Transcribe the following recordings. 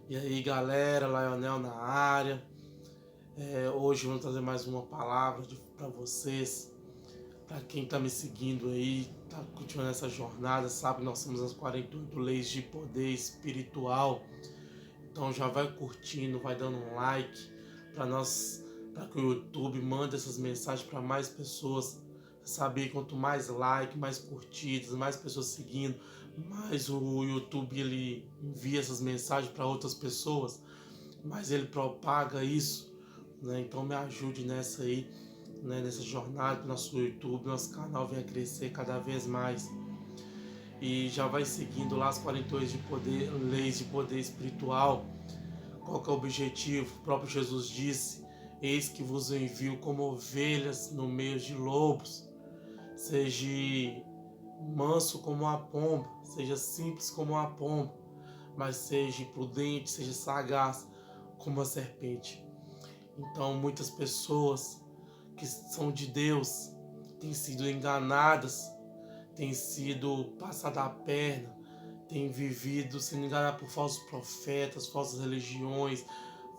E aí galera, Lionel na área. Hoje vamos trazer mais uma palavra para vocês. Para quem está me seguindo aí, está continuando essa jornada, sabe que nós somos as 48 leis de poder espiritual. Então já vai curtindo, vai dando um like para que o YouTube mande essas mensagens para mais pessoas. Saber quanto mais like, mais curtidas, mais pessoas seguindo, mais o YouTube ele envia essas mensagens para outras pessoas, mais ele propaga isso, né? Então me ajude nessa aí, né? Nessa jornada que nosso YouTube, nosso canal venha crescer cada vez mais. E já vai seguindo lá as 48 de poder, leis de poder espiritual. Qual que é o objetivo? O próprio Jesus disse: eis que vos envio como ovelhas no meio de lobos. Seja manso como a pomba, seja simples como a pomba, mas seja prudente, seja sagaz como a serpente. Então muitas pessoas que são de Deus têm sido enganadas, têm sido passadas a perna, têm vivido sendo enganadas por falsos profetas, falsas religiões,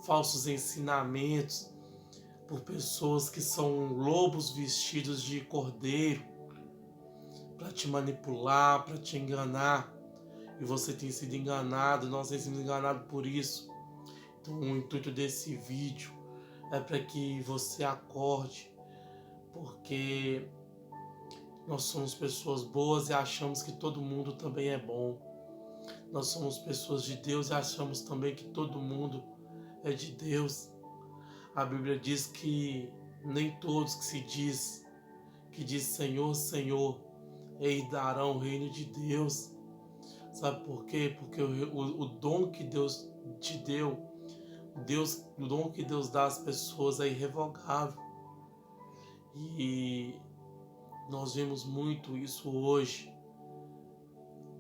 falsos ensinamentos, por pessoas que são lobos vestidos de cordeiro, para te manipular, para te enganar. E você tem sido enganado, nós temos sido enganados por isso. Então o intuito desse vídeo é para que você acorde, porque nós somos pessoas boas e achamos que todo mundo também é bom. Nós somos pessoas de Deus e achamos também que todo mundo é de Deus. A Bíblia diz que nem todos que diz Senhor, Senhor, herdarão o reino de Deus. Sabe por quê? Porque o dom que Deus te deu, o dom que Deus dá às pessoas é irrevogável. E nós vemos muito isso hoje,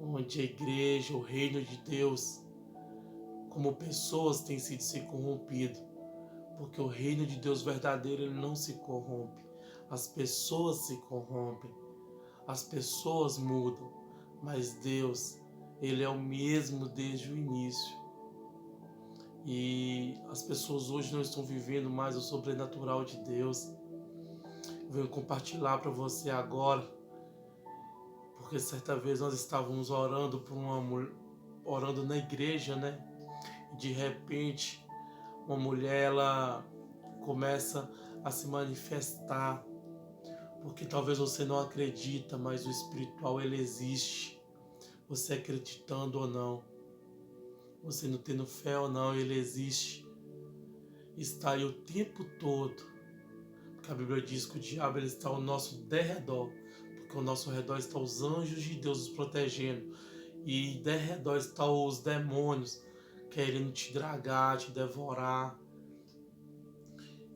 onde a igreja, o reino de Deus, como pessoas têm sido se corrompido, porque o reino de Deus verdadeiro ele não se corrompe, as pessoas se corrompem, as pessoas mudam, mas Deus, ele é o mesmo desde o início. E as pessoas hoje não estão vivendo mais o sobrenatural de Deus. Eu venho compartilhar para você agora, porque certa vez nós estávamos orando por uma mulher, orando na igreja, né? E de repente, uma mulher ela começa a se manifestar, porque talvez você não acredita, mas o espiritual ele existe. Você acreditando ou não, você não tendo fé ou não, ele existe. Está aí o tempo todo. Porque a Bíblia diz que o diabo ele está ao nosso derredor, porque ao nosso redor estão os anjos de Deus nos protegendo, e derredor estão os demônios querendo te dragar, te devorar.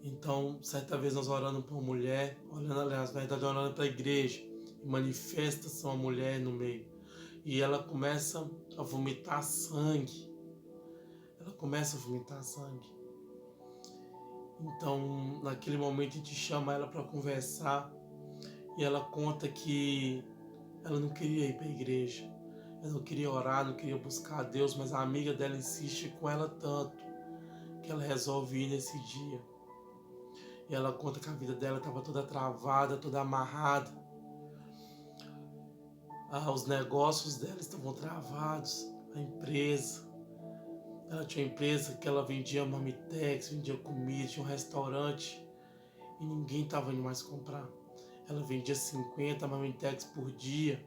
Então, certa vez nós orando para uma mulher, orando para a igreja, e manifesta-se uma mulher no meio, e ela começa a vomitar sangue. Ela começa a vomitar sangue. Então, naquele momento a gente chama ela para conversar e ela conta que ela não queria ir para a igreja, ela não queria orar, não queria buscar a Deus, mas a amiga dela insiste com ela tanto que ela resolve ir nesse dia. E ela conta que a vida dela estava toda travada, toda amarrada. Os negócios dela estavam travados, a empresa. Ela tinha uma empresa que ela vendia marmitex, vendia comida, tinha um restaurante e ninguém estava indo mais comprar. Ela vendia 50 marmitex por dia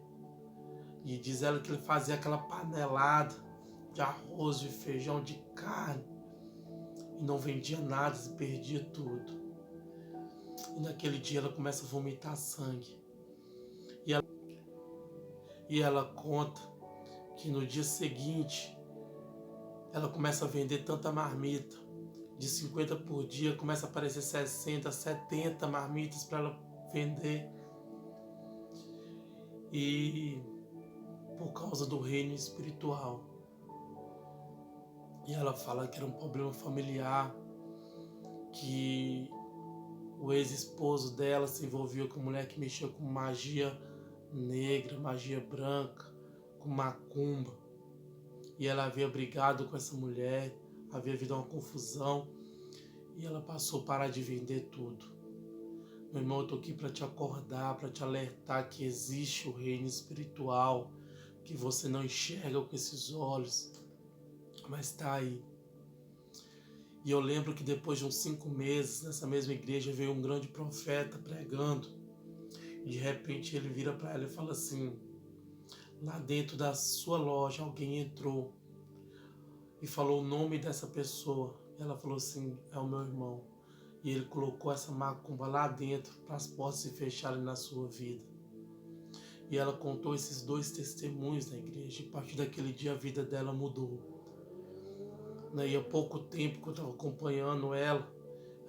e diz ela que ele fazia aquela panelada de arroz, de feijão, de carne e não vendia nada, se perdia tudo. E naquele dia ela começa a vomitar sangue. E ela conta que no dia seguinte ela começa a vender tanta marmita, de 50 por dia, começa a aparecer 60, 70 marmitas para ela vender. E por causa do reino espiritual. E ela fala que era um problema familiar, que o ex-esposo dela se envolveu com mulher que mexia com magia negra, magia branca, com macumba. e ela havia brigado com essa mulher, havia havido uma confusão e ela passou a parar de vender tudo. Meu irmão, eu estou aqui para te acordar, para te alertar que existe o reino espiritual, que você não enxerga com esses olhos, mas está aí. E eu lembro que depois de uns 5 meses, nessa mesma igreja, veio um grande profeta pregando. E de repente ele vira para ela e fala assim: lá dentro da sua loja alguém entrou e falou o nome dessa pessoa. Ela falou assim: é o meu irmão. E ele colocou essa macumba lá dentro para as portas se fecharem na sua vida. E ela contou esses 2 testemunhos na igreja. E a partir daquele dia a vida dela mudou. E há pouco tempo que eu estava acompanhando ela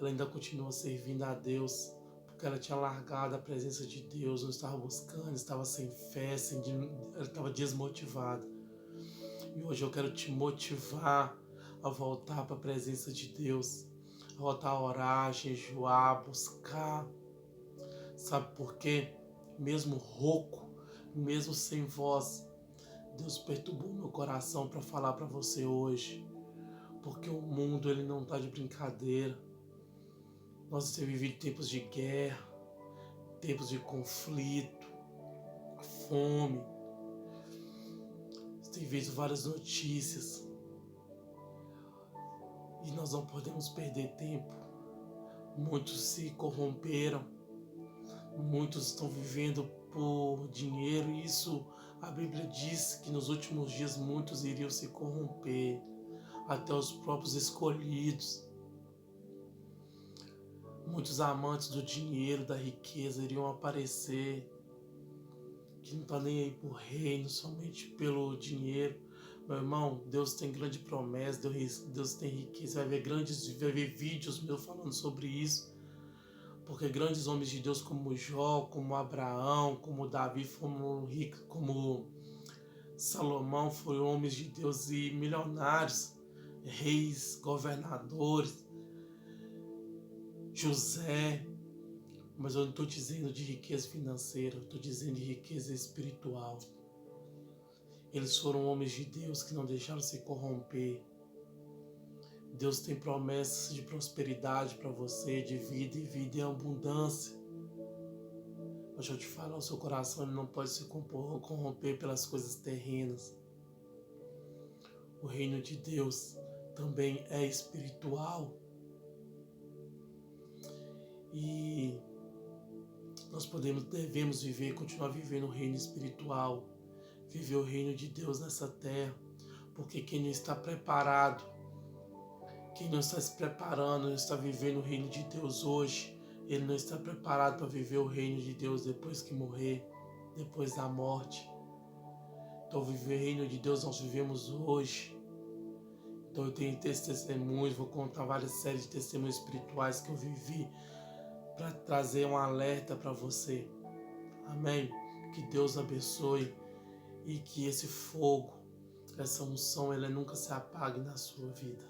ainda continua servindo a Deus, porque ela tinha largado a presença de Deus, não estava buscando, estava sem fé, ela estava desmotivada. E hoje eu quero te motivar a voltar para a presença de Deus, a voltar a orar, a jejuar, buscar. Sabe por quê? Mesmo rouco, mesmo sem voz, Deus perturbou meu coração para falar para você hoje. Porque o mundo ele não está de brincadeira. Nós temos vivido tempos de guerra, tempos de conflito, fome. Você tem visto várias notícias. E nós não podemos perder tempo. Muitos se corromperam. Muitos estão vivendo por dinheiro. E isso, a Bíblia diz que nos últimos dias muitos iriam se corromper. Até os próprios escolhidos. Muitos amantes do dinheiro, da riqueza iriam aparecer, que não está nem aí por reino, somente pelo dinheiro. Meu irmão, Deus tem grande promessa, Deus tem riqueza. Vai ver vídeos meus falando sobre isso, porque grandes homens de Deus como Jó, como Abraão, como Davi, como Salomão foram homens de Deus e milionários, reis, governadores, José. Mas eu não estou dizendo de riqueza financeira, eu estou dizendo de riqueza espiritual. Eles foram homens de Deus que não deixaram se corromper. Deus tem promessas de prosperidade para você, de vida e vida em abundância. Mas deixa eu te falar, o seu coração ele não pode se corromper pelas coisas terrenas. O reino de Deus também é espiritual. E nós devemos continuar vivendo o reino espiritual, viver o reino de Deus nessa terra, porque quem não está preparado, quem não está se preparando, não está vivendo o reino de Deus hoje, ele não está preparado para viver o reino de Deus depois que morrer, depois da morte. Então viver o reino de Deus nós vivemos hoje. Então eu tenho testemunhos, vou contar várias séries de testemunhos espirituais que eu vivi, para trazer um alerta para você. Amém? Que Deus abençoe e que esse fogo, essa unção, ela nunca se apague na sua vida.